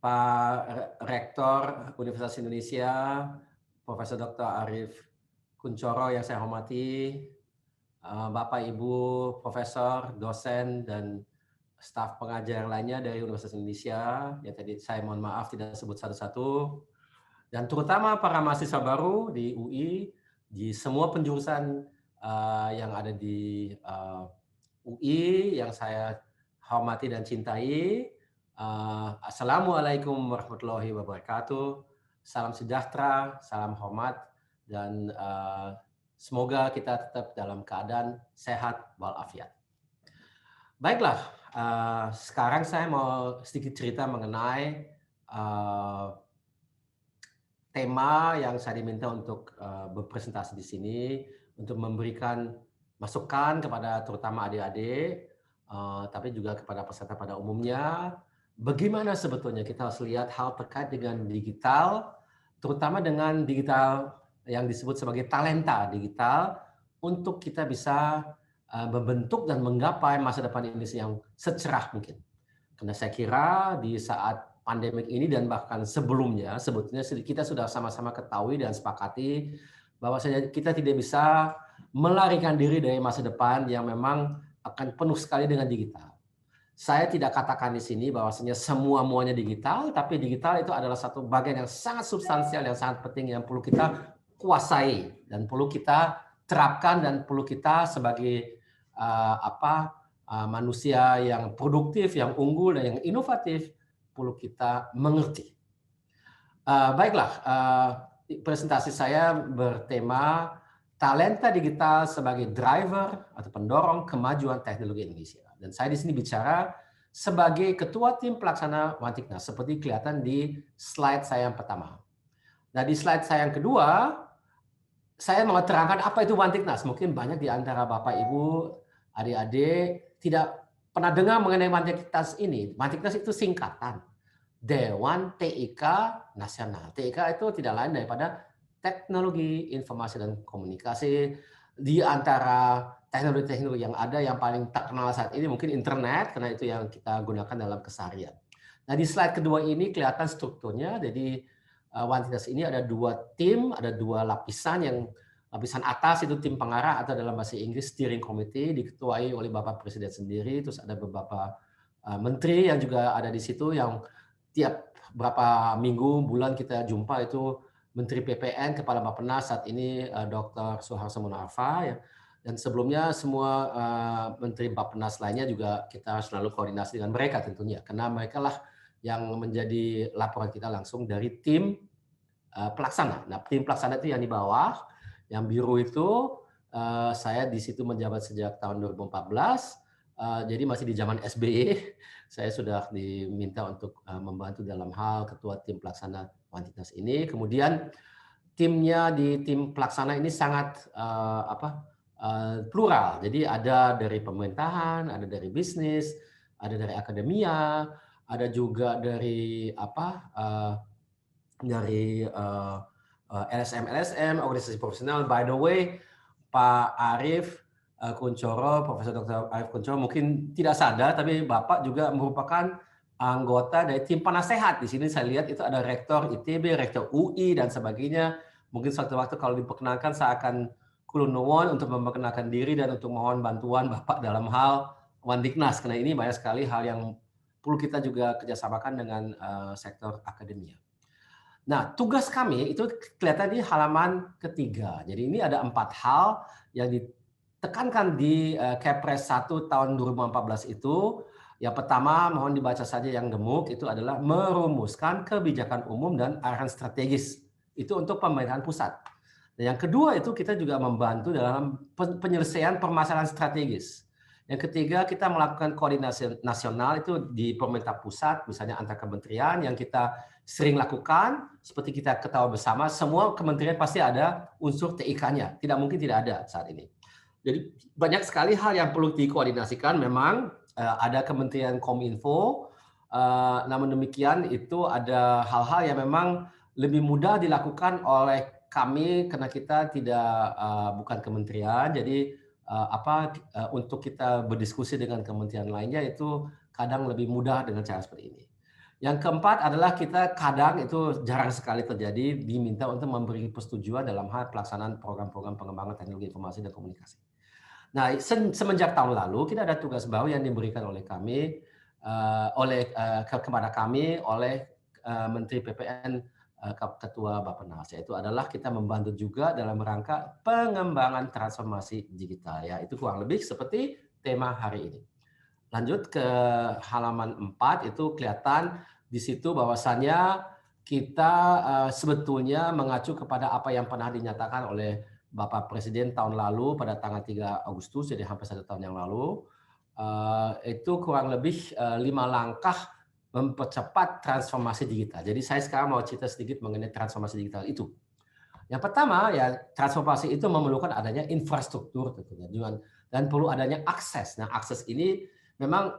Pak Rektor Universitas Indonesia, Profesor Dr. Arief Kunchoro yang saya hormati, Bapak Ibu Profesor, dosen, dan staf pengajar lainnya dari Universitas Indonesia, yang tadi saya mohon maaf tidak sebut satu-satu, dan terutama para mahasiswa baru di UI, di semua penjurusan yang ada di UI yang saya hormati dan cintai. Assalamualaikum warahmatullahi wabarakatuh. Salam sejahtera, salam hormat, dan semoga kita tetap dalam keadaan sehat walafiat. Baiklah, sekarang saya mau sedikit cerita mengenai tema yang saya diminta untuk berpresentasi di sini, untuk memberikan masukan kepada terutama adik-adik, tapi juga kepada peserta pada umumnya, bagaimana sebetulnya kita harus lihat hal terkait dengan digital, terutama dengan digital yang disebut sebagai talenta digital, untuk kita bisa membentuk dan menggapai masa depan Indonesia yang secerah mungkin. Karena saya kira di saat pandemik ini dan bahkan sebelumnya, sebetulnya kita sudah sama-sama ketahui dan sepakati bahwa kita tidak bisa melarikan diri dari masa depan yang memang akan penuh sekali dengan digital. Saya tidak katakan di sini bahwasanya semua-muanya digital, tapi digital itu adalah satu bagian yang sangat substansial, yang sangat penting, yang perlu kita kuasai dan perlu kita terapkan dan perlu kita sebagai manusia yang produktif, yang unggul, dan yang inovatif perlu kita mengerti. Baiklah, presentasi saya bertema talenta digital sebagai driver atau pendorong kemajuan teknologi Indonesia. Dan saya di sini bicara sebagai ketua tim pelaksana Wantiknas, seperti kelihatan di slide saya yang pertama. Nah, di slide saya yang kedua, saya mau terangkan apa itu Wantiknas. Mungkin banyak di antara Bapak, Ibu, adik-adik tidak pernah dengar mengenai Wantiknas ini. Wantiknas itu singkatan Dewan TIK Nasional. TIK itu tidak lain daripada teknologi informasi dan komunikasi. Di antara teknologi-teknologi yang ada, yang paling terkenal saat ini mungkin internet, karena itu yang kita gunakan dalam keseharian. Nah, di slide kedua ini kelihatan strukturnya. Jadi Wantiknas ini ada dua tim, ada dua lapisan. Yang lapisan atas itu tim pengarah atau dalam bahasa Inggris steering committee, diketuai oleh Bapak Presiden sendiri. Terus ada beberapa menteri yang juga ada di situ, yang tiap berapa minggu, bulan kita jumpa. Itu Menteri PPN, Kepala Bappenas saat ini Dr. Suharto Monoarfa, ya. Dan sebelumnya semua Menteri Bappenas lainnya juga kita selalu koordinasi dengan mereka tentunya, karena mereka lah yang menjadi laporan kita langsung dari tim pelaksana. Nah, tim pelaksana itu yang di bawah, yang biru itu, saya di situ menjabat sejak tahun 2014. Jadi masih di zaman SBY, saya sudah diminta untuk membantu dalam hal ketua tim pelaksana Wantiknas ini. Kemudian timnya di tim pelaksana ini sangat plural. Jadi ada dari pemerintahan, ada dari bisnis, ada dari akademia, ada juga dari LSM, organisasi profesional. By the way, Pak Arief Kunchoro, Profesor Dr. Arief Kunchoro mungkin tidak sadar, tapi Bapak juga merupakan anggota dari tim penasehat. Di sini saya lihat itu ada Rektor ITB, Rektor UI, dan sebagainya. Mungkin suatu waktu kalau diperkenalkan, saya akan kulun nuwun untuk memperkenalkan diri dan untuk mohon bantuan Bapak dalam hal Wantiknas, karena ini banyak sekali hal yang perlu kita juga kerjasamakan dengan sektor akademia. Nah, tugas kami itu kelihatan di halaman ketiga. Jadi ini ada 4 hal yang ditekankan di Kepres 1 tahun 2014 itu. Yang pertama, mohon dibaca saja yang gemuk, itu adalah merumuskan kebijakan umum dan arahan strategis. Itu untuk pemerintahan pusat. Dan yang kedua itu kita juga membantu dalam penyelesaian permasalahan strategis. Yang ketiga, kita melakukan koordinasi nasional itu di pemerintah pusat, misalnya antar kementerian yang kita sering lakukan. Seperti kita ketahui bersama, semua kementerian pasti ada unsur TIK-nya. Tidak mungkin tidak ada saat ini. Jadi banyak sekali hal yang perlu dikoordinasikan. Memang ada Kementerian Kominfo, namun demikian itu ada hal-hal yang memang lebih mudah dilakukan oleh kami karena kita bukan kementerian. Jadi untuk kita berdiskusi dengan kementerian lainnya itu kadang lebih mudah dengan cara seperti ini. Yang keempat adalah kita kadang itu jarang sekali terjadi diminta untuk memberi persetujuan dalam hal pelaksanaan program-program pengembangan teknologi informasi dan komunikasi. Nah, semenjak tahun lalu kita ada tugas baru yang diberikan oleh kami kepada kami oleh Menteri PPN Ketua Bappenas, yaitu adalah kita membantu juga dalam rangka pengembangan transformasi digital. Ya, itu kurang lebih seperti tema hari ini. Lanjut ke halaman 4 itu kelihatan di situ bahwasannya kita sebetulnya mengacu kepada apa yang pernah dinyatakan oleh Bapak Presiden tahun lalu pada tanggal 3 Agustus, jadi hampir 1 tahun yang lalu. Itu kurang lebih 5 langkah mempercepat transformasi digital. Jadi saya sekarang mau cerita sedikit mengenai transformasi digital itu. Yang pertama ya transformasi itu memerlukan adanya infrastruktur tentunya dan perlu adanya akses. Nah, akses ini memang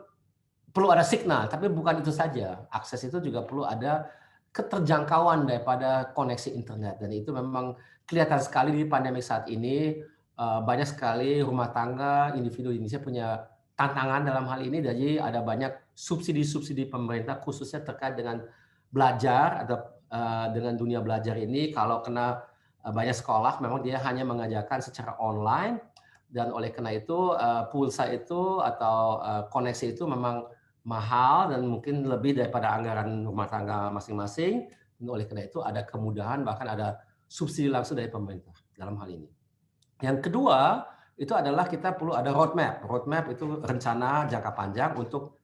perlu ada signal, tapi bukan itu saja. Akses itu juga perlu ada keterjangkauan daripada koneksi internet dan itu memang kelihatan sekali di pandemi saat ini. Banyak sekali rumah tangga, individu Indonesia punya tantangan dalam hal ini. Jadi ada banyak subsidi-subsidi pemerintah khususnya terkait dengan belajar atau dengan dunia belajar ini. Kalau kena banyak sekolah memang dia hanya mengajarkan secara online dan oleh karena itu pulsa itu atau koneksi itu memang mahal dan mungkin lebih daripada anggaran rumah tangga masing-masing. Oleh karena itu ada kemudahan bahkan ada subsidi langsung dari pemerintah dalam hal ini. Yang kedua itu adalah kita perlu ada roadmap. Roadmap itu rencana jangka panjang untuk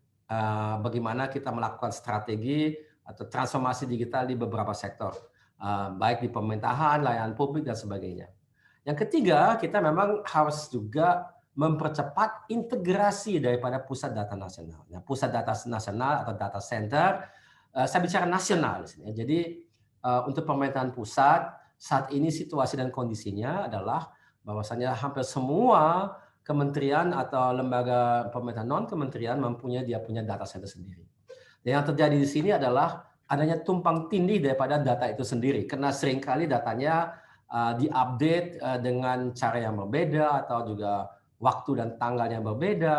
bagaimana kita melakukan strategi atau transformasi digital di beberapa sektor, baik di pemerintahan, layanan publik dan sebagainya. Yang ketiga, kita memang harus juga mempercepat integrasi daripada pusat data nasional. Nah, pusat data nasional atau data center, saya bicara nasional di sini. Jadi untuk pemerintahan pusat saat ini situasi dan kondisinya adalah bahwasanya hampir semua kementerian atau lembaga pemerintahan non kementerian dia punya data center sendiri. Dan yang terjadi di sini adalah adanya tumpang tindih daripada data itu sendiri karena seringkali datanya diupdate dengan cara yang berbeda atau juga waktu dan tanggalnya berbeda,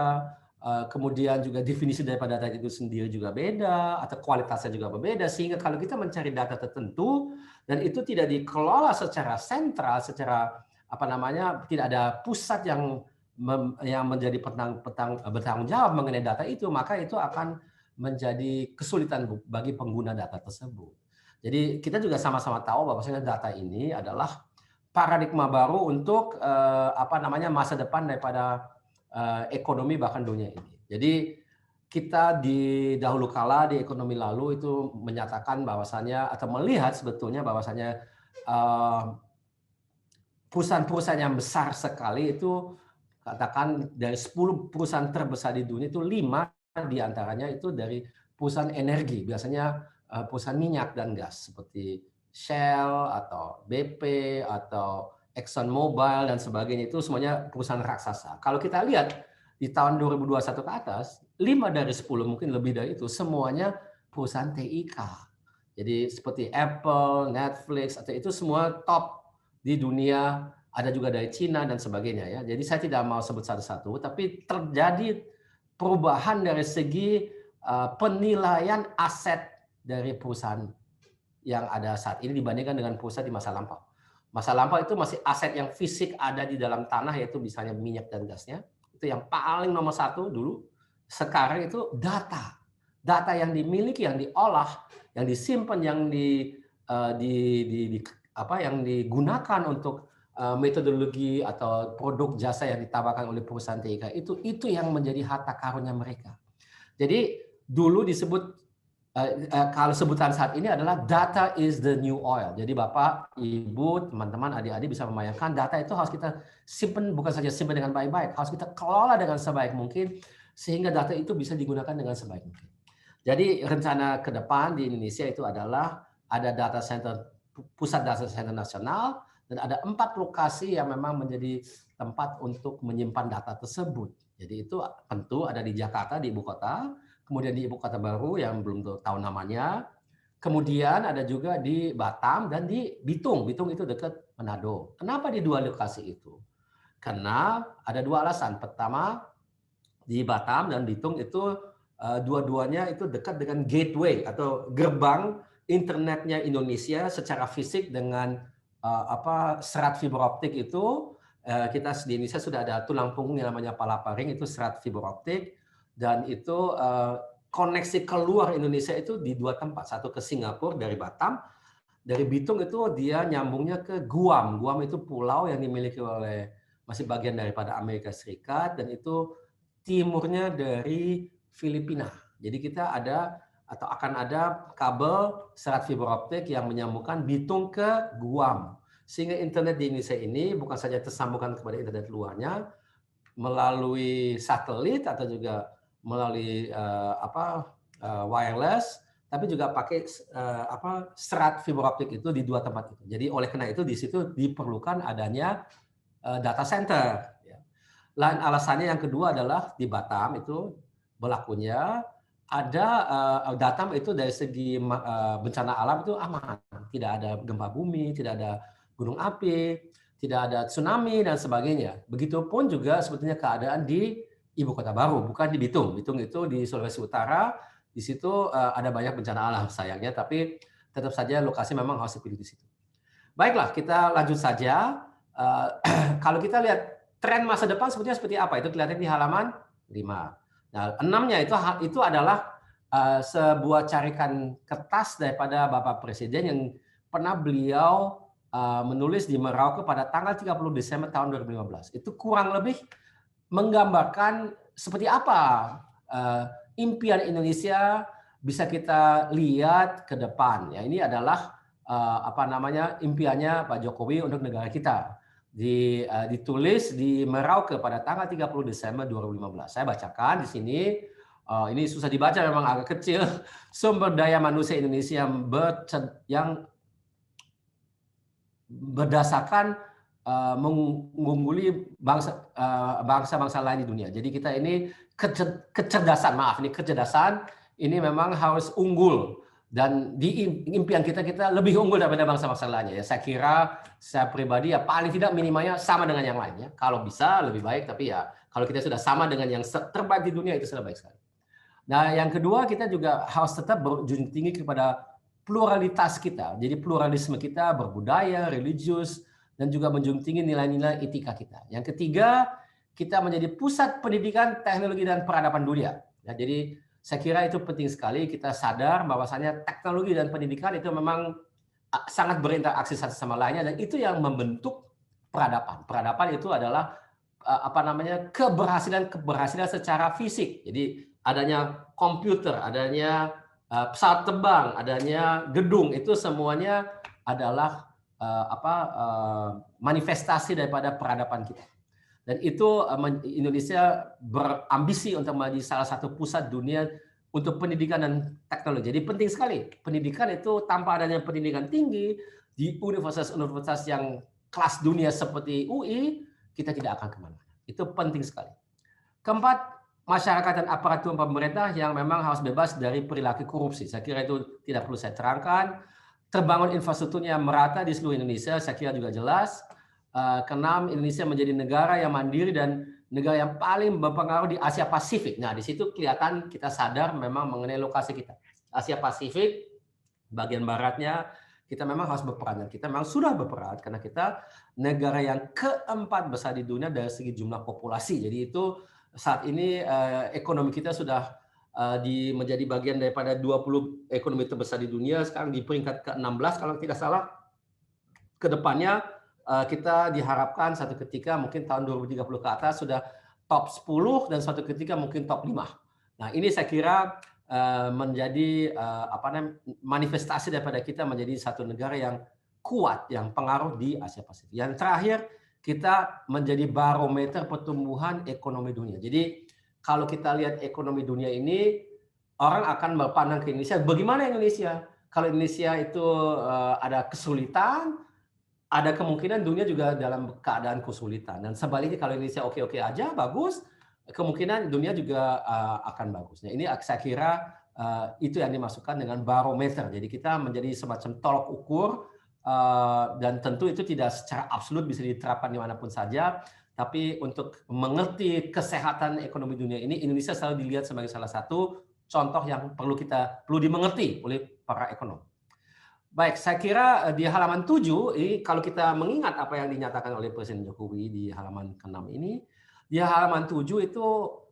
kemudian juga definisi daripada data itu sendiri juga beda atau kualitasnya juga berbeda sehingga kalau kita mencari data tertentu dan itu tidak dikelola secara sentral, secara tidak ada pusat yang menjadi bertanggung jawab mengenai data itu, maka itu akan menjadi kesulitan bagi pengguna data tersebut. Jadi kita juga sama-sama tahu bahwasanya data ini adalah paradigma baru untuk masa depan daripada ekonomi bahkan dunia ini. Jadi kita di dahulu kala di ekonomi lalu itu menyatakan bahwasanya atau melihat sebetulnya bahwasanya perusahaan-perusahaan yang besar sekali itu katakan dari 10 perusahaan terbesar di dunia itu 5 diantaranya itu dari perusahaan energi, biasanya perusahaan minyak dan gas seperti Shell atau BP atau Exxon Mobil dan sebagainya itu semuanya perusahaan raksasa. Kalau kita lihat di tahun 2021 ke atas, 5 dari 10 mungkin lebih dari itu semuanya perusahaan TIK. Jadi seperti Apple, Netflix atau itu semua top di dunia, ada juga dari Cina dan sebagainya ya. Jadi saya tidak mau sebut satu-satu, tapi terjadi perubahan dari segi penilaian aset dari perusahaan yang ada saat ini dibandingkan dengan perusahaan di masa lampau. Masa lampau itu masih aset yang fisik ada di dalam tanah, yaitu misalnya minyak dan gasnya. Itu yang paling nomor satu dulu. Sekarang itu data. Data yang dimiliki, yang diolah, yang disimpan, yang yang digunakan untuk metodologi atau produk jasa yang ditawarkan oleh perusahaan TIK itu yang menjadi harta karunnya mereka. Jadi dulu disebut kalau sebutan saat ini adalah data is the new oil. Jadi Bapak, Ibu, teman-teman, adik-adik bisa membayangkan data itu harus kita simpan, bukan saja simpan dengan baik-baik, harus kita kelola dengan sebaik mungkin sehingga data itu bisa digunakan dengan sebaik mungkin. Jadi rencana ke depan di Indonesia itu adalah ada data center, pusat data center nasional, dan ada 4 lokasi yang memang menjadi tempat untuk menyimpan data tersebut. Jadi itu tentu ada di Jakarta, di ibu kota, kemudian di ibu kota baru yang belum tahu namanya, kemudian ada juga di Batam dan di Bitung. Bitung itu dekat Manado. Kenapa di 2 lokasi itu? Karena ada 2 alasan. Pertama, di Batam dan Bitung itu dua-duanya itu dekat dengan gateway atau gerbang internetnya Indonesia secara fisik dengan serat fiber optik itu. Kita di Indonesia sudah ada tulang punggung yang namanya palaparing, itu serat fiber optik, dan itu koneksi keluar Indonesia itu di dua tempat, satu ke Singapura dari Batam, dari Bitung itu dia nyambungnya ke Guam. Guam itu pulau yang dimiliki oleh masih bagian daripada Amerika Serikat, dan itu timurnya dari Filipina. Jadi kita ada atau akan ada kabel serat fiber optik yang menyambungkan Bitung ke Guam. Sehingga internet di Indonesia ini bukan saja tersambungkan kepada internet luarnya melalui satelit atau juga melalui wireless, tapi juga pakai serat fiber optik itu di dua tempat itu. Jadi oleh karena itu di situ diperlukan adanya data center. Lain alasannya yang kedua adalah di Batam itu berlakunya ada Batam itu dari segi bencana alam itu aman, tidak ada gempa bumi, tidak ada gunung api, tidak ada tsunami dan sebagainya. Begitupun juga sebetulnya keadaan di ibu kota baru, bukan di Bitung. Bitung itu di Sulawesi Utara, di situ ada banyak bencana alam sayangnya, tapi tetap saja lokasi memang harus dipilih di situ. Baiklah, kita lanjut saja. Kalau kita lihat tren masa depan sebetulnya seperti apa, itu kelihatan di halaman 5. Nah, 6-nya itu adalah sebuah carikan kertas daripada Bapak Presiden yang pernah beliau menulis di Merauke pada tanggal 30 Desember tahun 2015. Itu kurang lebih menggambarkan seperti apa impian Indonesia bisa kita lihat ke depan. Ya, ini adalah impiannya Pak Jokowi untuk negara kita. Ditulis di Merauke pada tanggal 30 Desember 2015. Saya bacakan di sini. Ini susah dibaca, memang agak kecil. Sumber daya manusia Indonesia yang berdasarkan mengungguli bangsa-bangsa lain di dunia. Jadi kita ini kecerdasan ini memang harus unggul, dan di impian kita lebih unggul daripada bangsa-bangsa lainnya. Ya, saya pribadi ya paling tidak minimalnya sama dengan yang lainnya. Kalau bisa lebih baik, tapi ya kalau kita sudah sama dengan yang terbaik di dunia itu sudah baik sekali. Nah, yang kedua kita juga harus tetap berjunjung tinggi kepada pluralitas kita. Jadi pluralisme kita berbudaya, religius, dan juga menjunjung tinggi nilai-nilai etika kita. Yang ketiga, kita menjadi pusat pendidikan, teknologi, dan peradaban dunia. Ya, jadi saya kira itu penting sekali kita sadar bahwasanya teknologi dan pendidikan itu memang sangat berinteraksi satu sama lainnya, dan itu yang membentuk peradaban. Peradaban itu adalah keberhasilan secara fisik. Jadi adanya komputer, adanya pesawat terbang, adanya gedung, itu semuanya adalah manifestasi daripada peradaban kita. Dan itu Indonesia berambisi untuk menjadi salah satu pusat dunia untuk pendidikan dan teknologi. Jadi penting sekali. Pendidikan itu tanpa adanya pendidikan tinggi di universitas-universitas yang kelas dunia seperti UI, kita tidak akan kemana. Itu penting sekali. Keempat, masyarakat dan aparatur pemerintah yang memang harus bebas dari perilaku korupsi. Saya kira itu tidak perlu saya terangkan. Terbangun infrastrukturnya merata di seluruh Indonesia, saya kira juga jelas. Keenam, Indonesia menjadi negara yang mandiri dan negara yang paling berpengaruh di Asia Pasifik. Nah, di situ kelihatan kita sadar memang mengenai lokasi kita. Asia Pasifik, bagian baratnya, kita memang harus berperan. Dan kita memang sudah berperan karena kita negara yang keempat besar di dunia dari segi jumlah populasi. Jadi itu saat ini ekonomi kita sudah menjadi bagian daripada 20 ekonomi terbesar di dunia, sekarang di peringkat ke-16 kalau tidak salah. Kedepannya kita diharapkan satu ketika mungkin tahun 2030 ke atas sudah top 10 dan suatu ketika mungkin top 5. Nah, ini saya kira menjadi manifestasi daripada kita menjadi satu negara yang kuat, yang pengaruh di Asia Pasifik. Yang terakhir, kita menjadi barometer pertumbuhan ekonomi dunia. Jadi kalau kita lihat ekonomi dunia ini, orang akan berpandang ke Indonesia, bagaimana Indonesia? Kalau Indonesia itu ada kesulitan, ada kemungkinan dunia juga dalam keadaan kesulitan. Dan sebaliknya kalau Indonesia oke-oke aja, bagus, kemungkinan dunia juga akan bagus. Nah, ini saya kira itu yang dimasukkan dengan barometer. Jadi kita menjadi semacam tolok ukur, dan tentu itu tidak secara absolut bisa diterapkan dimanapun saja. Tapi untuk mengerti kesehatan ekonomi dunia ini, Indonesia selalu dilihat sebagai salah satu contoh yang perlu dimengerti oleh para ekonom. Baik, saya kira di halaman 7, ini kalau kita mengingat apa yang dinyatakan oleh Presiden Jokowi di halaman ke-6 ini, di halaman 7 itu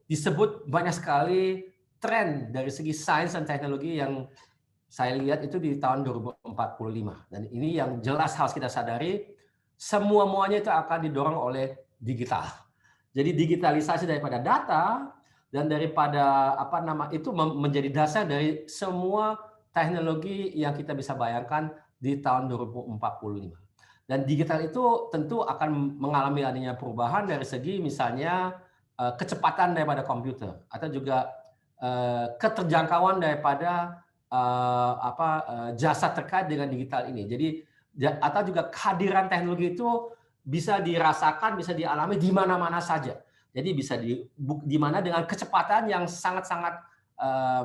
disebut banyak sekali tren dari segi sains dan teknologi yang saya lihat itu di tahun 2045. Dan ini yang jelas harus kita sadari, semuanya itu akan didorong oleh digital. Jadi digitalisasi daripada data dan daripada itu menjadi dasar dari semua teknologi yang kita bisa bayangkan di tahun 2045. Dan digital itu tentu akan mengalami adanya perubahan dari segi misalnya kecepatan daripada komputer atau juga keterjangkauan daripada jasa terkait dengan digital ini. Jadi atau juga kehadiran teknologi itu bisa dirasakan, bisa dialami di mana-mana saja. Jadi bisa di mana dengan kecepatan yang sangat-sangat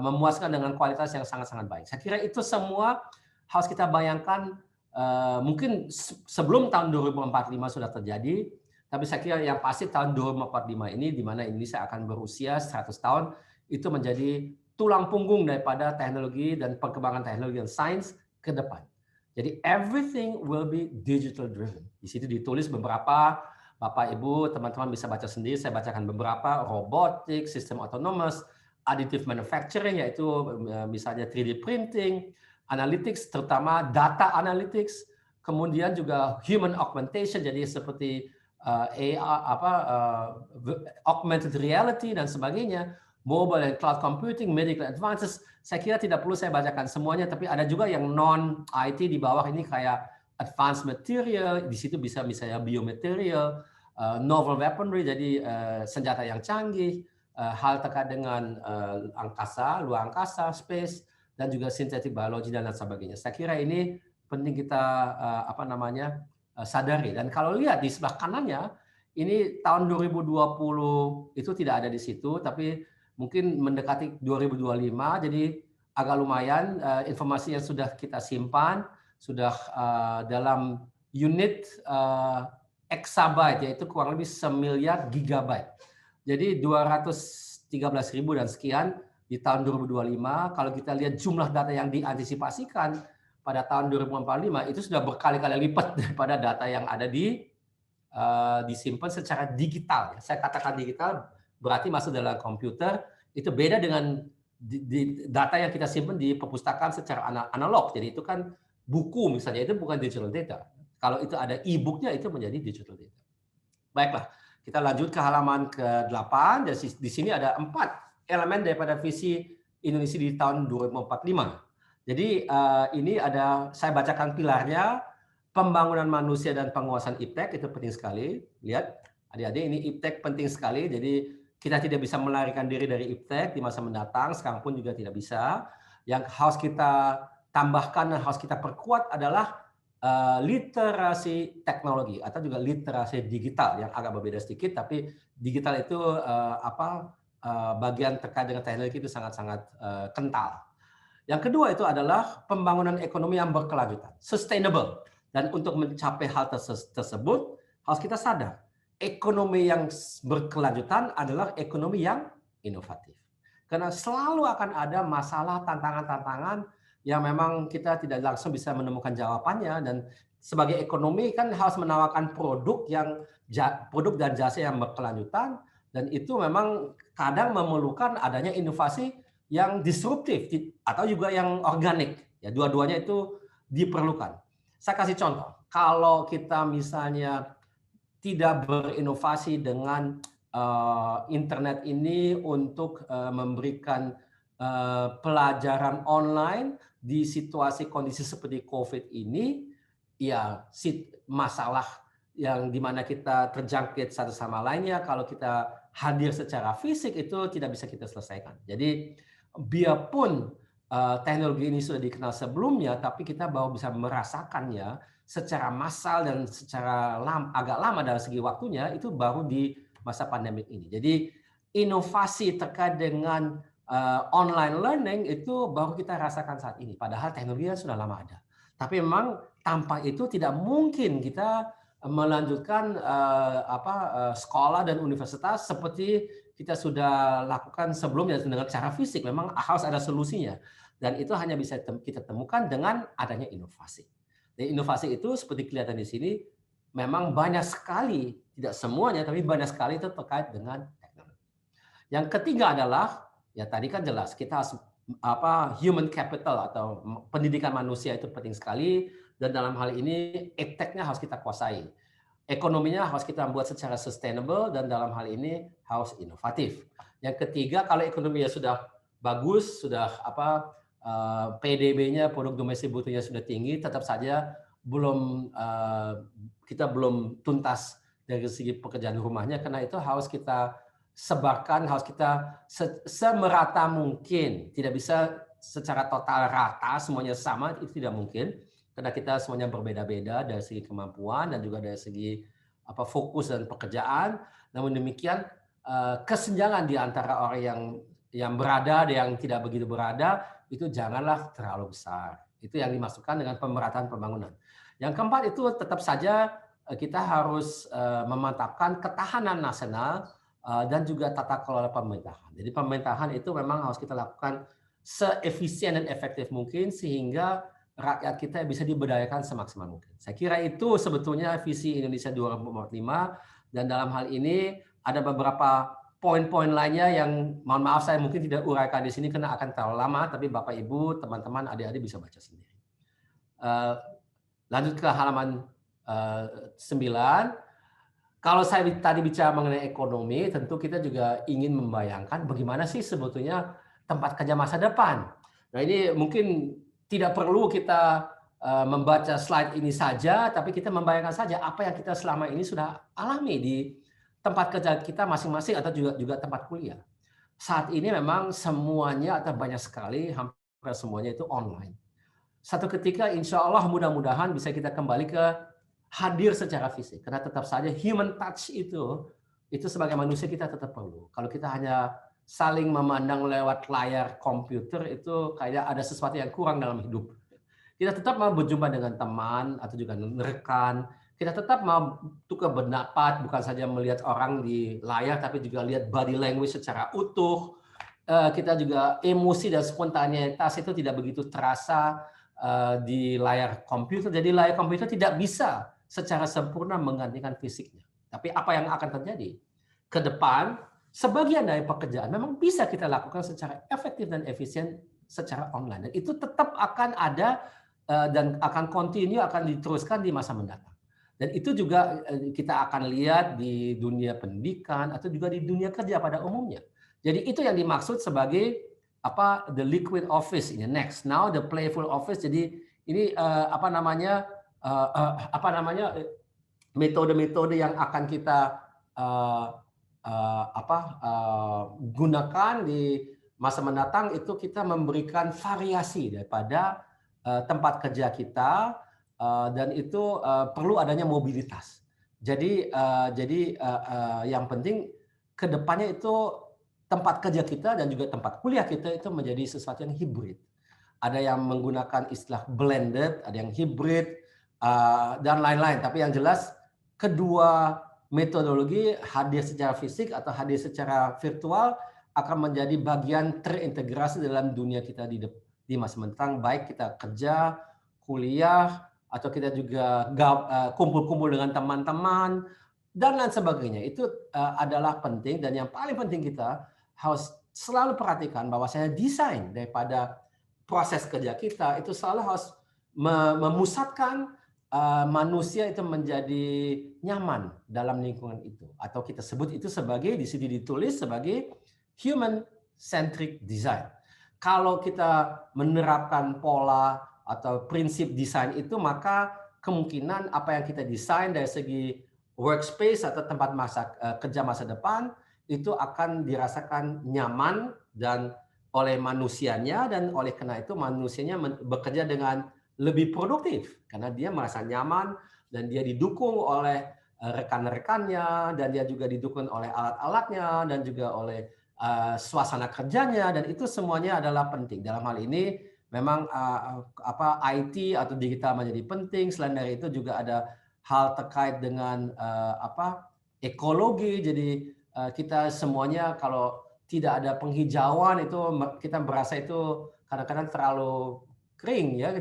memuaskan dengan kualitas yang sangat-sangat baik. Saya kira itu semua harus kita bayangkan mungkin sebelum tahun 2045 sudah terjadi, tapi saya kira yang pasti tahun 2045 ini di mana Indonesia akan berusia 100 tahun itu menjadi tulang punggung daripada teknologi dan perkembangan teknologi dan sains ke depan. Jadi everything will be digital driven. Di situ ditulis beberapa, Bapak Ibu, teman-teman bisa baca sendiri, saya bacakan beberapa, robotik, sistem autonomous, additive manufacturing, yaitu misalnya 3D printing, analytics, terutama data analytics, kemudian juga human augmentation, jadi seperti augmented reality dan sebagainya, mobile and cloud computing, medical advances. Saya kira tidak perlu saya bacakan semuanya, tapi ada juga yang non-IT di bawah ini kayak advanced material, di situ bisa misalnya biomaterial, novel weaponry, jadi senjata yang canggih, hal terkait dengan angkasa, luar angkasa, space, dan juga synthetic biology dan lain sebagainya. Saya kira ini penting kita sadari. Dan kalau lihat di sebelah kanannya, ini tahun 2020 itu tidak ada di situ, tapi mungkin mendekati 2025, jadi agak lumayan informasi yang sudah kita simpan, sudah dalam unit exabyte, yaitu kurang lebih 1.000.000.000 gigabyte. Jadi 213.000 dan sekian di tahun 2025. Kalau kita lihat jumlah data yang diantisipasikan pada tahun 2045 itu sudah berkali-kali lipat daripada data yang ada disimpan secara digital. Saya katakan digital berarti masuk dalam komputer, itu beda dengan data yang kita simpan di perpustakaan secara analog. Jadi itu kan buku misalnya, itu bukan digital data. Kalau itu ada e-booknya itu menjadi digital data. Baiklah, kita lanjut ke halaman ke-8. Dan di sini ada 4 elemen daripada visi Indonesia di tahun 2045. Jadi ini ada, saya bacakan pilarnya, pembangunan manusia dan penguasaan iptek, itu penting sekali. Lihat, adik-adik, ini iptek penting sekali. Jadi kita tidak bisa melarikan diri dari iptek di masa mendatang, sekarang pun juga tidak bisa. Yang harus kita tambahkan dan harus kita perkuat adalah literasi teknologi atau juga literasi digital yang agak berbeda sedikit, tapi digital itu bagian terkait dengan teknologi itu sangat-sangat kental. Yang kedua itu adalah pembangunan ekonomi yang berkelanjutan, sustainable. Dan untuk mencapai hal tersebut harus kita sadar, ekonomi yang berkelanjutan adalah ekonomi yang inovatif. Karena selalu akan ada masalah, tantangan-tantangan yang memang kita tidak langsung bisa menemukan jawabannya, dan sebagai ekonomi kan harus menawarkan produk dan jasa yang berkelanjutan, dan itu memang kadang memerlukan adanya inovasi yang disruptif atau juga yang organik. Ya, dua-duanya itu diperlukan. Saya kasih contoh, kalau kita misalnya tidak berinovasi dengan internet ini untuk memberikan pelajaran online di situasi kondisi seperti COVID ini, ya masalah yang dimana kita terjangkit satu sama lainnya, kalau kita hadir secara fisik itu tidak bisa kita selesaikan. Jadi biarpun teknologi ini sudah dikenal sebelumnya, tapi kita baru bisa merasakannya secara massal dan secara agak lama dari segi waktunya itu baru di masa pandemik ini. Jadi inovasi terkait dengan online learning itu baru kita rasakan saat ini. Padahal teknologinya sudah lama ada. Tapi memang tanpa itu tidak mungkin kita melanjutkan sekolah dan universitas seperti kita sudah lakukan sebelumnya dengan cara fisik, memang harus ada solusinya. Dan itu hanya bisa kita temukan dengan adanya inovasi. Dan inovasi itu seperti kelihatan di sini, memang banyak sekali, tidak semuanya, tapi banyak sekali itu terkait dengan teknologi. Yang ketiga adalah, ya tadi kan jelas, kita harus human capital atau pendidikan manusia itu penting sekali, dan dalam hal ini epteknya harus kita kuasai. Ekonominya harus kita buat secara sustainable dan dalam hal ini harus inovatif. Yang ketiga, kalau ekonominya sudah bagus, sudah PDB-nya, produk domestik brutonya sudah tinggi, tetap saja kita belum tuntas dari segi pekerjaan rumahnya, karena itu harus kita sebarkan, harus kita semerata mungkin. Tidak bisa secara total rata semuanya sama, itu tidak mungkin. Karena kita semuanya berbeda-beda dari segi kemampuan dan juga dari segi fokus dan pekerjaan. Namun demikian kesenjangan di antara orang yang berada dan yang tidak begitu berada itu janganlah terlalu besar. Itu yang dimaksudkan dengan pemerataan pembangunan. Yang keempat itu tetap saja kita harus memantapkan ketahanan nasional dan juga tata kelola pemerintahan. Jadi pemerintahan itu memang harus kita lakukan seefisien dan efektif mungkin sehingga rakyat kita bisa diberdayakan semaksimal mungkin. Saya kira itu sebetulnya visi Indonesia 2045, dan dalam hal ini ada beberapa poin-poin lainnya yang mohon maaf saya mungkin tidak uraikan di sini karena akan terlalu lama, tapi Bapak Ibu, teman-teman, adik-adik bisa baca sendiri. Lanjut ke halaman 9. Kalau saya tadi bicara mengenai ekonomi, tentu kita juga ingin membayangkan bagaimana sih sebetulnya tempat kerja masa depan. Nah ini mungkin tidak perlu kita membaca slide ini saja, tapi kita membayangkan saja apa yang kita selama ini sudah alami di tempat kerja kita masing-masing atau juga tempat kuliah. Saat ini memang semuanya atau banyak sekali, hampir semuanya itu online. Satu ketika insya Allah mudah-mudahan bisa kita kembali ke hadir secara fisik. Karena tetap saja human touch itu sebagai manusia kita tetap perlu. Kalau kita hanya saling memandang lewat layar komputer itu kayak ada sesuatu yang kurang dalam hidup. Kita tetap mau berjumpa dengan teman atau juga rekan. Kita tetap mau tukar pendapat, bukan saja melihat orang di layar, tapi juga lihat body language secara utuh. Kita juga emosi dan spontanitas itu tidak begitu terasa di layar komputer. Jadi layar komputer tidak bisa secara sempurna menggantikan fisiknya. Tapi apa yang akan terjadi? Ke depan, sebagian dari pekerjaan memang bisa kita lakukan secara efektif dan efisien secara online. Dan itu tetap akan ada dan akan continue, akan diteruskan di masa mendatang. Dan itu juga kita akan lihat di dunia pendidikan atau juga di dunia kerja pada umumnya. Jadi itu yang dimaksud sebagai the liquid office ini next. Now the playful office. Jadi ini metode-metode yang akan kita gunakan di masa mendatang itu kita memberikan variasi daripada tempat kerja kita dan itu perlu adanya mobilitas. Jadi yang penting kedepannya itu tempat kerja kita dan juga tempat kuliah kita itu menjadi sesuatu yang hibrid. Ada yang menggunakan istilah blended, ada yang hibrid dan lain-lain. Tapi yang jelas kedua metodologi hadir secara fisik atau hadir secara virtual akan menjadi bagian terintegrasi dalam dunia kita di masa mendatang, baik kita kerja, kuliah, atau kita juga kumpul-kumpul dengan teman-teman, dan lain sebagainya. Itu adalah penting, dan yang paling penting kita harus selalu perhatikan bahwa saya desain daripada proses kerja kita itu selalu harus memusatkan manusia itu menjadi nyaman dalam lingkungan itu, atau kita sebut itu sebagai, di sini ditulis sebagai human centric design. Kalau kita menerapkan pola atau prinsip desain itu, maka kemungkinan apa yang kita desain dari segi workspace atau tempat kerja masa depan itu akan dirasakan nyaman dan oleh manusianya, dan oleh karena itu manusianya bekerja dengan lebih produktif karena dia merasa nyaman dan dia didukung oleh rekan-rekannya, dan dia juga didukung oleh alat-alatnya dan juga oleh suasana kerjanya, dan itu semuanya adalah penting. Dalam hal ini memang IT atau digital menjadi penting. Selain dari itu juga ada hal terkait dengan ekologi. Jadi kita semuanya kalau tidak ada penghijauan itu kita berasa itu kadang-kadang terlalu kering ya,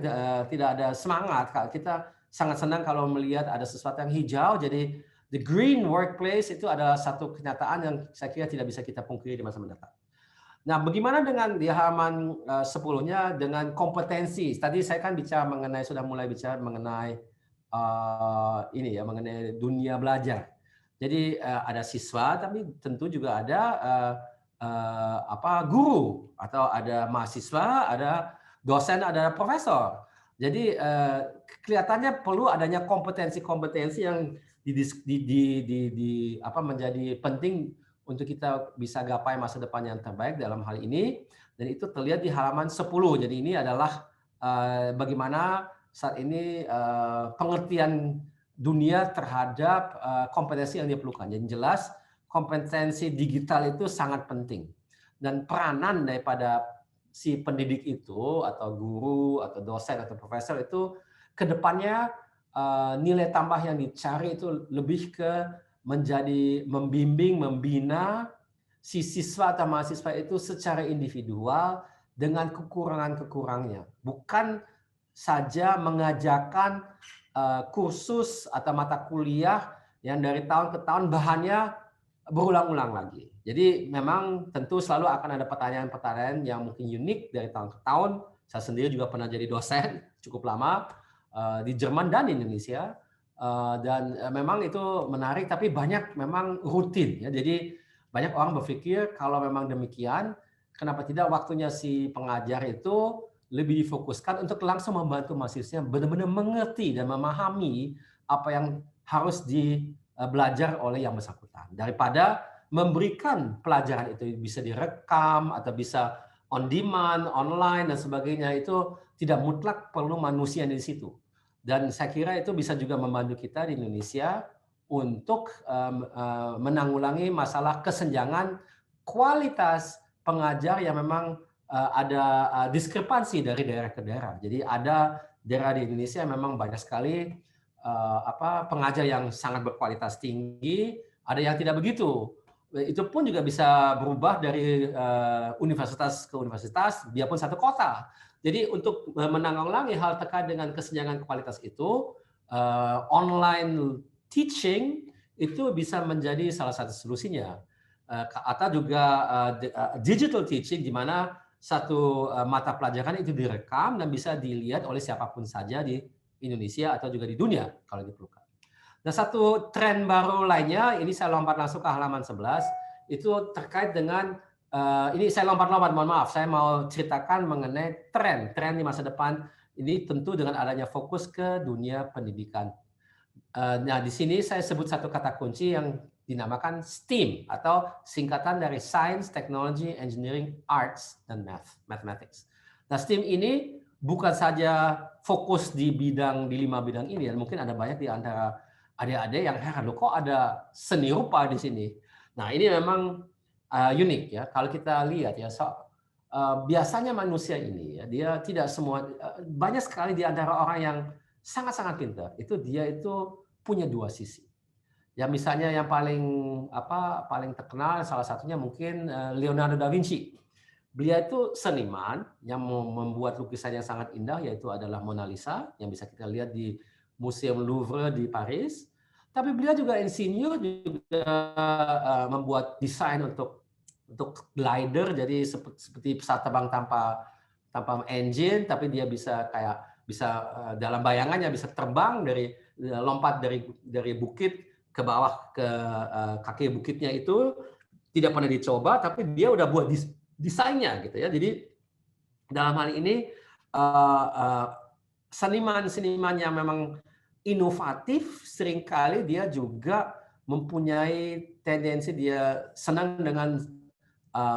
tidak ada semangat. Kita sangat senang kalau melihat ada sesuatu yang hijau. Jadi the green workplace itu adalah satu kenyataan yang saya kira tidak bisa kita pungkiri di masa mendatang. Nah, bagaimana dengan di halaman 10-nya dengan kompetensi? Tadi saya kan sudah mulai bicara mengenai ini ya, mengenai dunia belajar. Jadi ada siswa, tapi tentu juga ada guru atau ada mahasiswa, ada dosen, ada profesor. Jadi kelihatannya perlu adanya kompetensi-kompetensi yang menjadi penting untuk kita bisa gapai masa depan yang terbaik dalam hal ini, dan itu terlihat di halaman 10. Jadi ini adalah bagaimana saat ini pengertian dunia terhadap kompetensi yang diperlukan. Yang jelas kompetensi digital itu sangat penting, dan peranan daripada si pendidik itu atau guru atau dosen atau profesor itu kedepannya nilai tambah yang dicari itu lebih ke menjadi membimbing, membina si siswa atau mahasiswa itu secara individual dengan kekurangan-kekurangannya. Bukan saja mengajarkan kursus atau mata kuliah yang dari tahun ke tahun bahannya berulang-ulang lagi. Jadi memang tentu selalu akan ada pertanyaan-pertanyaan yang mungkin unik dari tahun ke tahun. Saya sendiri juga pernah jadi dosen cukup lama di Jerman dan Indonesia. Dan memang itu menarik, tapi banyak memang rutin ya. Jadi banyak orang berpikir kalau memang demikian, kenapa tidak waktunya si pengajar itu lebih difokuskan untuk langsung membantu mahasiswanya benar-benar mengerti dan memahami apa yang harus belajar oleh yang bersangkutan, daripada memberikan pelajaran itu bisa direkam atau bisa on demand, online dan sebagainya. Itu tidak mutlak perlu manusia di situ. Dan saya kira itu bisa juga membantu kita di Indonesia untuk menanggulangi masalah kesenjangan kualitas pengajar yang memang ada diskrepansi dari daerah ke daerah. Jadi ada daerah di Indonesia yang memang banyak sekali pengajar yang sangat berkualitas tinggi, ada yang tidak begitu. Itu pun juga bisa berubah dari universitas ke universitas, biarpun satu kota. Jadi untuk menanggulangi hal terkait dengan kesenjangan kualitas itu, online teaching itu bisa menjadi salah satu solusinya. Atau juga digital teaching, di mana satu mata pelajaran itu direkam dan bisa dilihat oleh siapapun saja di Indonesia atau juga di dunia kalau diperlukan. Nah, satu tren baru lainnya, ini saya lompat langsung ke halaman 11, itu terkait dengan ini saya lompat-lompat, mohon maaf, saya mau ceritakan mengenai tren di masa depan ini, tentu dengan adanya fokus ke dunia pendidikan. Nah, di sini saya sebut satu kata kunci yang dinamakan STEAM atau singkatan dari Science, Technology, Engineering, Arts, dan Mathematics. Nah, STEAM ini bukan saja fokus di 5 bidang ini, dan mungkin ada banyak di antara adik-adik yang heran, loh kok ada seni rupa di sini. Nah, ini memang unik ya. Kalau kita lihat ya, biasanya manusia ini ya, dia tidak semua, banyak sekali di antara orang yang sangat-sangat pintar, itu dia itu punya dua sisi. Ya misalnya yang paling terkenal salah satunya mungkin Leonardo da Vinci. Beliau itu seniman yang membuat lukisan yang sangat indah, yaitu adalah Mona Lisa yang bisa kita lihat di Museum Louvre di Paris. Tapi beliau juga insinyur, juga membuat desain untuk glider, jadi seperti pesawat terbang tanpa engine, tapi dia bisa dalam bayangannya bisa terbang lompat dari bukit ke bawah ke kaki bukitnya. Itu tidak pernah dicoba, tapi dia udah buat desainnya gitu ya. Jadi dalam hal ini seniman yang memang inovatif, seringkali dia juga mempunyai tendensi, dia senang dengan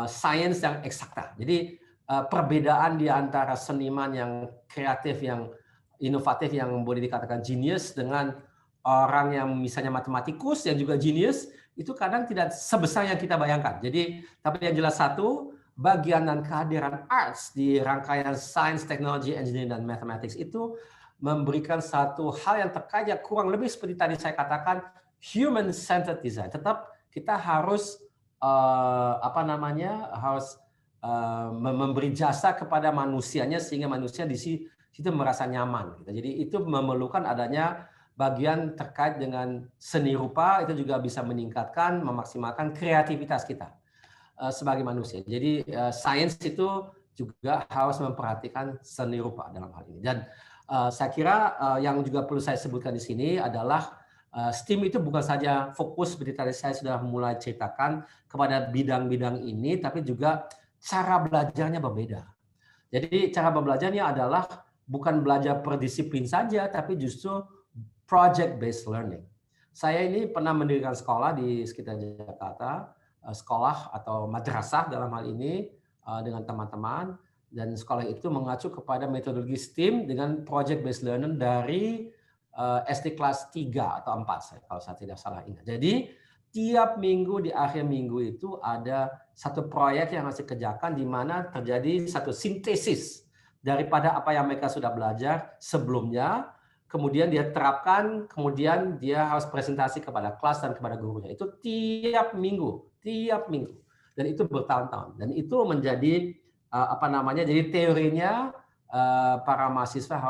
sains yang eksakta. Jadi perbedaan di antara seniman yang kreatif, yang inovatif, yang boleh dikatakan genius, dengan orang yang misalnya matematikus yang juga genius, itu kadang tidak sebesar yang kita bayangkan. Jadi, tapi yang jelas satu, bagian dan kehadiran arts di rangkaian Science, Technology, Engineering, dan Mathematics itu memberikan satu hal yang terkait, ya kurang lebih seperti tadi saya katakan, human-centered design. Tetap kita harus harus memberi jasa kepada manusianya sehingga manusia di situ merasa nyaman. Gitu. Jadi itu memerlukan adanya bagian terkait dengan seni rupa, itu juga bisa meningkatkan, memaksimalkan kreativitas kita sebagai manusia. Jadi sains itu juga harus memperhatikan seni rupa dalam hal ini. Dan saya kira yang juga perlu saya sebutkan di sini adalah STEAM itu bukan saja fokus seperti tadi saya sudah mulai ceritakan kepada bidang-bidang ini, tapi juga cara belajarnya berbeda. Jadi cara belajarnya adalah bukan belajar per disiplin saja, tapi justru project based learning. Saya ini pernah mendirikan sekolah di sekitar Jakarta, sekolah atau madrasah dalam hal ini dengan teman-teman, dan sekolah itu mengacu kepada metodologi STEAM dengan project based learning dari SD kelas 3 atau 4 kalau saya tidak salah ingat. Jadi tiap minggu di akhir minggu itu ada satu proyek yang harus dikerjakan di mana terjadi satu sintesis daripada apa yang mereka sudah belajar sebelumnya, kemudian dia terapkan, kemudian dia harus presentasi kepada kelas dan kepada gurunya. Itu tiap minggu. Dan itu bertahun-tahun. Dan itu menjadi jadi teorinya para siswa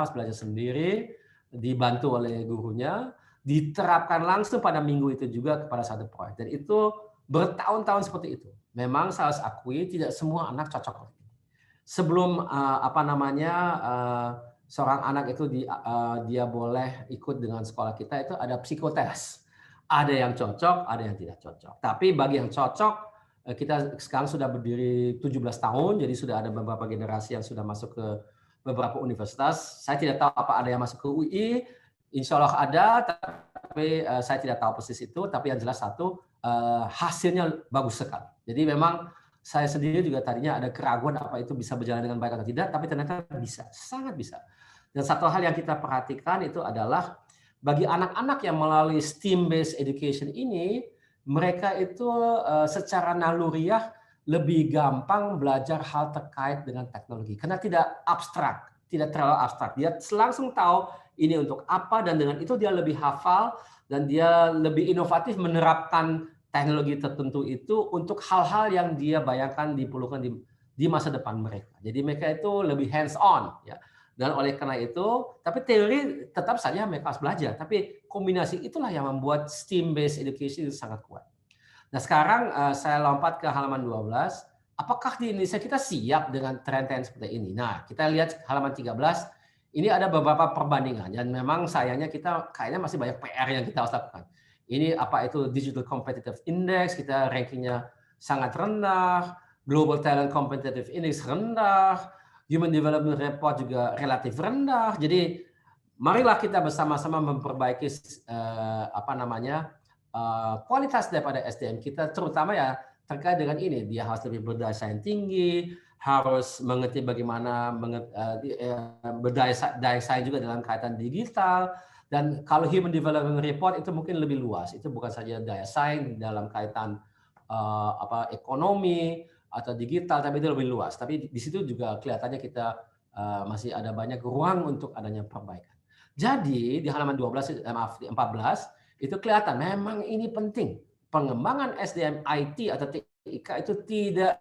harus belajar sendiri, dibantu oleh gurunya, diterapkan langsung pada minggu itu juga kepada satu proyek. Dan itu bertahun-tahun seperti itu. Memang saya harus akui tidak semua anak cocok. Sebelum seorang anak itu dia boleh ikut dengan sekolah kita itu ada psikotes. Ada yang cocok, ada yang tidak cocok. Tapi bagi yang cocok, kita sekarang sudah berdiri 17 tahun, jadi sudah ada beberapa generasi yang sudah masuk ke beberapa universitas. Saya tidak tahu apa ada yang masuk ke UI, insya Allah ada, tapi saya tidak tahu persis itu. Tapi yang jelas satu, hasilnya bagus sekali. Jadi memang saya sendiri juga tadinya ada keraguan apa itu bisa berjalan dengan baik atau tidak, tapi ternyata bisa, sangat bisa. Dan satu hal yang kita perhatikan itu adalah bagi anak-anak yang melalui STEAM-based education ini, mereka itu secara naluriah lebih gampang belajar hal terkait dengan teknologi karena tidak abstrak, tidak terlalu abstrak. Dia langsung tahu ini untuk apa dan dengan itu dia lebih hafal dan dia lebih inovatif menerapkan teknologi tertentu itu untuk hal-hal yang dia bayangkan diperlukan di masa depan mereka. Jadi mereka itu lebih hands on ya. Dan oleh karena itu, tapi teori tetap saja mereka harus belajar. Tapi kombinasi itulah yang membuat STEAM-based education itu sangat kuat. Nah sekarang saya lompat ke halaman 12. Apakah di Indonesia kita siap dengan tren-tren seperti ini? Nah kita lihat halaman 13. Ini ada beberapa perbandingan. Dan memang sayangnya kita kayaknya masih banyak PR yang kita harus lakukan. Ini apa itu Digital Competitive Index, kita rankingnya sangat rendah. Global Talent Competitive Index rendah. Human Development Report juga relatif rendah. Jadi marilah kita bersama-sama memperbaiki kualitas daripada SDM kita, terutama ya terkait dengan ini. Dia harus lebih berdaya saing tinggi, harus mengerti bagaimana berdaya saing juga dalam kaitan digital. Dan kalau Human Development Report itu mungkin lebih luas. Itu bukan saja daya saing dalam kaitan ekonomi atau digital, tapi itu lebih luas. Tapi di situ juga kelihatannya kita masih ada banyak ruang untuk adanya perbaikan. Jadi di halaman 14 itu kelihatan memang ini penting. Pengembangan SDM IT atau TIK itu tidak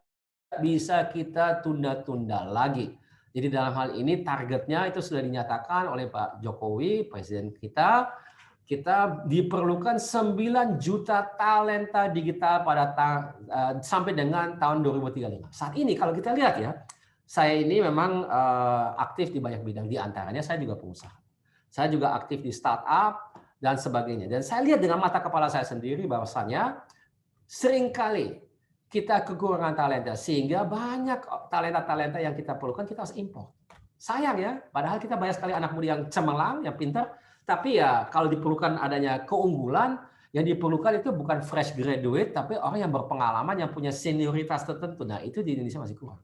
bisa kita tunda-tunda lagi. Jadi dalam hal ini targetnya itu sudah dinyatakan oleh Pak Jokowi, Presiden kita diperlukan 9 juta talenta digital sampai dengan tahun 2035. Saat ini kalau kita lihat ya, saya ini memang aktif di banyak bidang, di antaranya saya juga pengusaha. Saya juga aktif di startup dan sebagainya. Dan saya lihat dengan mata kepala saya sendiri bahwasanya seringkali kita kekurangan talenta sehingga banyak talenta-talenta yang kita perlukan kita harus impor. Sayang ya, padahal kita banyak sekali anak muda yang cemerlang, yang pintar. Tapi ya kalau diperlukan adanya keunggulan, yang diperlukan itu bukan fresh graduate, tapi orang yang berpengalaman, yang punya senioritas tertentu. Nah itu di Indonesia masih kurang.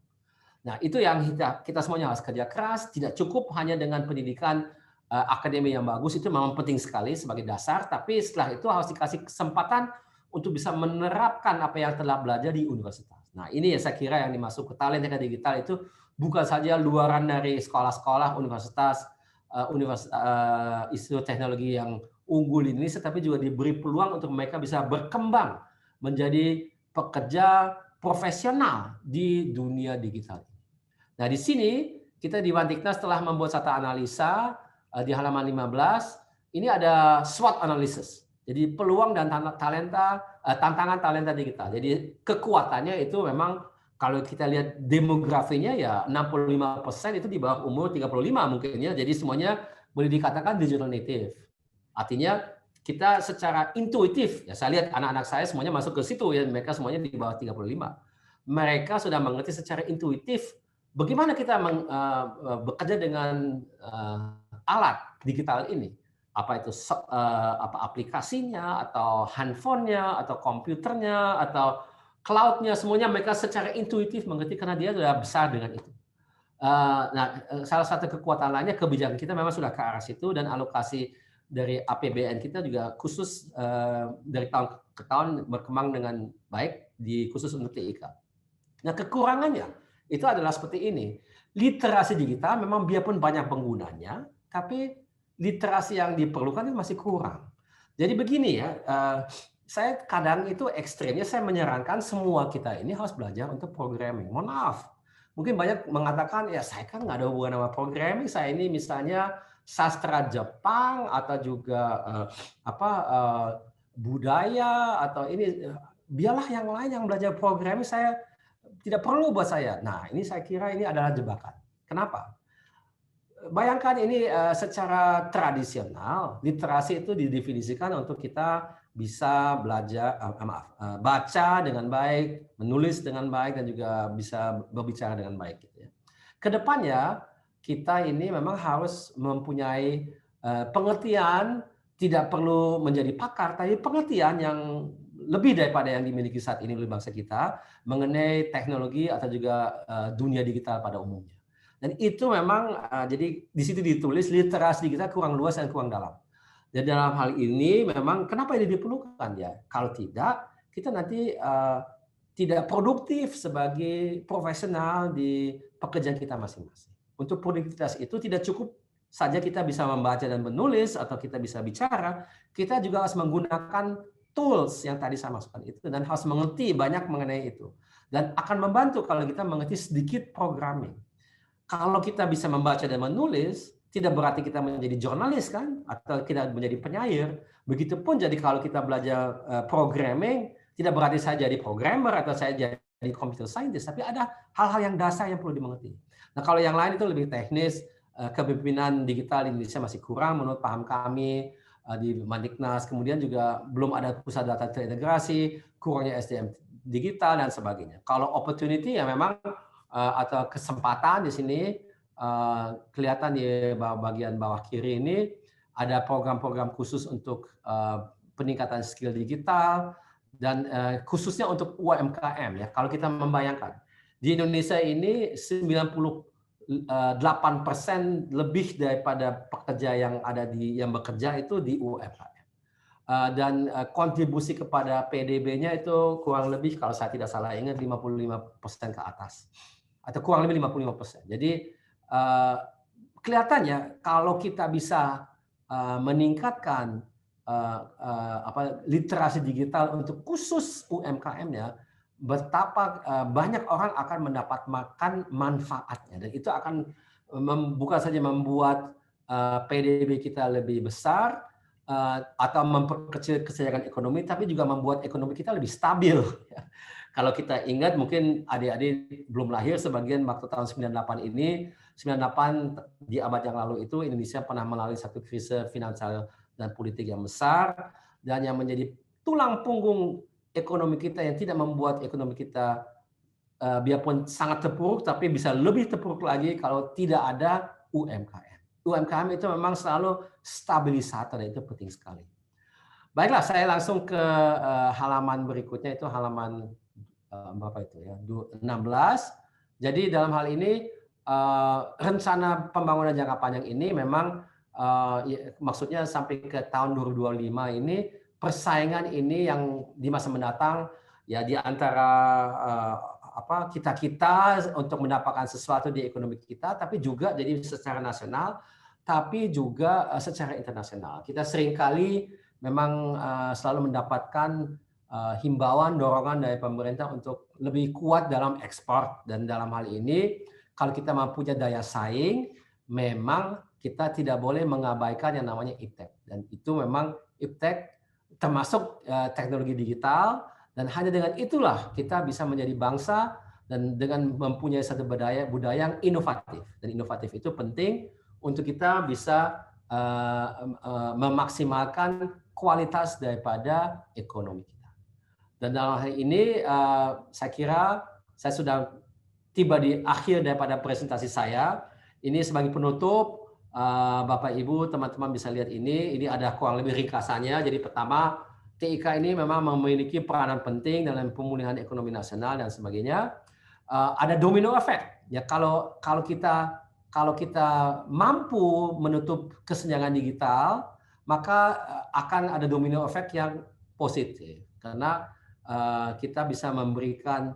Nah itu yang kita semuanya harus kerja keras, tidak cukup hanya dengan pendidikan akademi yang bagus, itu memang penting sekali sebagai dasar, tapi setelah itu harus dikasih kesempatan untuk bisa menerapkan apa yang telah belajar di universitas. Nah ini ya saya kira yang dimasuk ke talenta digital itu bukan saja luaran dari sekolah-sekolah, universitas, institut teknologi yang unggul di Indonesia, tapi juga diberi peluang untuk mereka bisa berkembang menjadi pekerja profesional di dunia digital. Nah, di sini kita di Wantiknas telah membuat satu analisa di halaman 15. Ini ada SWOT analysis. Jadi peluang dan tantangan talenta digital. Jadi kekuatannya itu memang kalau kita lihat demografinya ya 65% itu di bawah umur 35 mungkin ya. Jadi semuanya boleh dikatakan digital native. Artinya kita secara intuitif, ya saya lihat anak-anak saya semuanya masuk ke situ ya, mereka semuanya di bawah 35. Mereka sudah mengerti secara intuitif bagaimana kita bekerja dengan alat digital ini. Apa itu apa aplikasinya atau handphonenya atau komputernya atau cloud-nya, semuanya mereka secara intuitif mengerti karena dia sudah besar dengan itu. Nah, salah satu kekuatan lainnya kebijakan kita memang sudah ke arah situ dan alokasi dari APBN kita juga khusus dari tahun ke tahun berkembang dengan baik di khusus untuk TIK. Nah, kekurangannya itu adalah seperti ini. Literasi digital memang biarpun banyak penggunanya, tapi literasi yang diperlukan itu masih kurang. Jadi begini ya, saya kadang itu ekstrimnya saya menyarankan semua kita ini harus belajar untuk programming. Mohon maaf, mungkin banyak mengatakan ya saya kan nggak ada hubungan sama programming, saya ini misalnya sastra Jepang atau juga budaya atau ini, biarlah yang lain yang belajar programming, saya tidak perlu buat saya. Nah, ini saya kira ini adalah jebakan. Kenapa? Bayangkan ini secara tradisional, literasi itu didefinisikan untuk kita bisa belajar, baca dengan baik, menulis dengan baik, dan juga bisa berbicara dengan baik. Gitu ya. Kedepannya, kita ini memang harus mempunyai pengertian, tidak perlu menjadi pakar, tapi pengertian yang lebih daripada yang dimiliki saat ini oleh bangsa kita mengenai teknologi atau juga dunia digital pada umumnya. Dan itu memang jadi di situ ditulis literasi kita kurang luas dan kurang dalam. Dan dalam hal ini memang kenapa ini diperlukan ya? Kalau tidak, kita nanti tidak produktif sebagai profesional di pekerjaan kita masing-masing. Untuk produktivitas itu tidak cukup saja kita bisa membaca dan menulis atau kita bisa bicara, kita juga harus menggunakan tools yang tadi saya masukkan itu dan harus mengerti banyak mengenai itu. Dan akan membantu kalau kita mengerti sedikit programming. Kalau kita bisa membaca dan menulis, tidak berarti kita menjadi jurnalis kan, atau kita menjadi penyair. Begitupun jadi kalau kita belajar programming, tidak berarti saya jadi programmer atau saya jadi computer scientist, tapi ada hal-hal yang dasar yang perlu dimengerti. Nah, kalau yang lain itu lebih teknis, kepemimpinan digital di Indonesia masih kurang menurut paham kami di Wantiknas. Kemudian juga belum ada pusat data terintegrasi, kurangnya SDM digital dan sebagainya. Kalau opportunity ya memang atau kesempatan di sini kelihatan di bagian bawah kiri ini ada program-program khusus untuk peningkatan skill digital dan khususnya untuk UMKM ya. Kalau kita membayangkan di Indonesia ini 98% lebih daripada pekerja yang ada yang bekerja itu di UMKM. Dan kontribusi kepada PDB-nya itu kurang lebih kalau saya tidak salah ingat 55% ke atas. Atau kurang lebih 55%. Jadi kelihatannya kalau kita bisa meningkatkan literasi digital untuk khusus UMKM-nya, betapa banyak orang akan mendapatkan manfaatnya, dan itu akan bukan saja membuat PDB kita lebih besar atau memperkecil kesenjangan ekonomi, tapi juga membuat ekonomi kita lebih stabil. Kalau kita ingat, mungkin adik-adik belum lahir sebagian waktu tahun 98 ini, 98 di abad yang lalu itu Indonesia pernah melalui satu krisis finansial dan politik yang besar, dan yang menjadi tulang punggung ekonomi kita yang tidak membuat ekonomi kita biarpun sangat terpuruk, tapi bisa lebih terpuruk lagi kalau tidak ada UMKM. UMKM itu memang selalu stabilisator, dan itu penting sekali. Baiklah, saya langsung ke halaman berikutnya, itu halaman berapa itu ya, 16. Jadi dalam hal ini rencana pembangunan jangka panjang ini memang maksudnya sampai ke tahun 2025 ini persaingan ini yang di masa mendatang ya di antara kita untuk mendapatkan sesuatu di ekonomi kita, tapi juga jadi secara nasional, tapi juga secara internasional. Kita seringkali memang selalu mendapatkan himbauan, dorongan dari pemerintah untuk lebih kuat dalam ekspor. Dan dalam hal ini, kalau kita mempunyai daya saing, memang kita tidak boleh mengabaikan yang namanya iptek. Dan itu memang iptek termasuk teknologi digital, dan hanya dengan itulah kita bisa menjadi bangsa dan dengan mempunyai satu budaya yang inovatif. Dan inovatif itu penting untuk kita bisa memaksimalkan kualitas daripada ekonomi kita. Dan dalam hal ini saya kira saya sudah tiba di akhir daripada presentasi saya. Ini sebagai penutup, Bapak Ibu, teman-teman bisa lihat ini ada kurang lebih ringkasannya. Jadi pertama, TIK ini memang memiliki peranan penting dalam pemulihan ekonomi nasional dan sebagainya. Ada domino effect. Ya kalau kita mampu menutup kesenjangan digital, maka akan ada domino effect yang positif. Karena kita bisa memberikan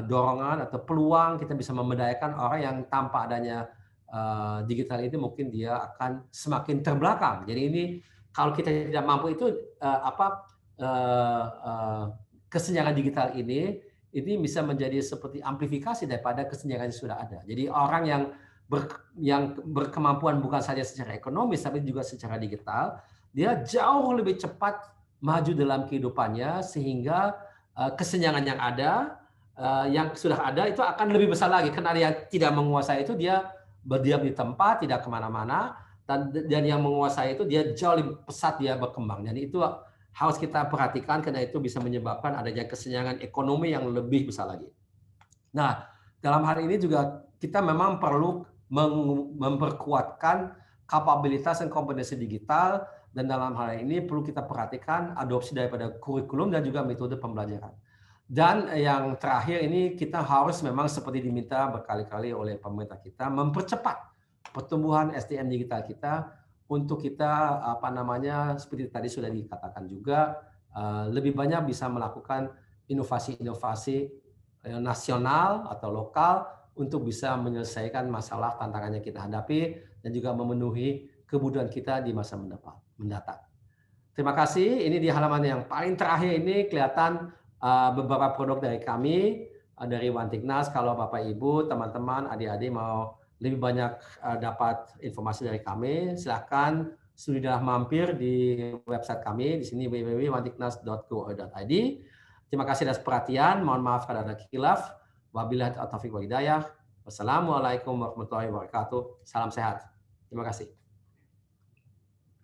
dorongan atau peluang, kita bisa memberdayakan orang yang tanpa adanya digital itu mungkin dia akan semakin terbelakang. Jadi ini kalau kita tidak mampu itu kesenjangan digital ini bisa menjadi seperti amplifikasi daripada kesenjangan yang sudah ada. Jadi orang yang berkemampuan bukan saja secara ekonomis tapi juga secara digital, dia jauh lebih cepat maju dalam kehidupannya sehingga kesenjangan yang ada, yang sudah ada itu akan lebih besar lagi karena yang tidak menguasai itu dia berdiam di tempat, tidak kemana-mana, dan yang menguasai itu dia jauh lebih pesat dia berkembang. Dan itu harus kita perhatikan karena itu bisa menyebabkan adanya kesenjangan ekonomi yang lebih besar lagi. Nah, dalam hal ini juga kita memang perlu memperkuatkan kapabilitas dan kompetensi digital. Dan dalam hal ini perlu kita perhatikan adopsi daripada kurikulum dan juga metode pembelajaran. Dan yang terakhir ini kita harus memang seperti diminta berkali-kali oleh pemerintah kita mempercepat pertumbuhan SDM digital kita untuk kita seperti tadi sudah dikatakan juga lebih banyak bisa melakukan inovasi-inovasi nasional atau lokal untuk bisa menyelesaikan masalah tantangan yang kita hadapi dan juga memenuhi kebutuhan kita di masa mendatang. Terima kasih. Ini di halaman yang paling terakhir ini kelihatan beberapa produk dari kami, dari Wantiknas. Kalau Bapak Ibu, teman-teman, adik-adik mau lebih banyak dapat informasi dari kami, silakan sudah mampir di website kami di sini www.wantiknas.go.id. Terima kasih atas perhatian. Mohon maaf kalau ada khilaf. Wabillahi taufiq wal hidayah. Wassalamualaikum warahmatullahi wabarakatuh. Salam sehat. Terima kasih.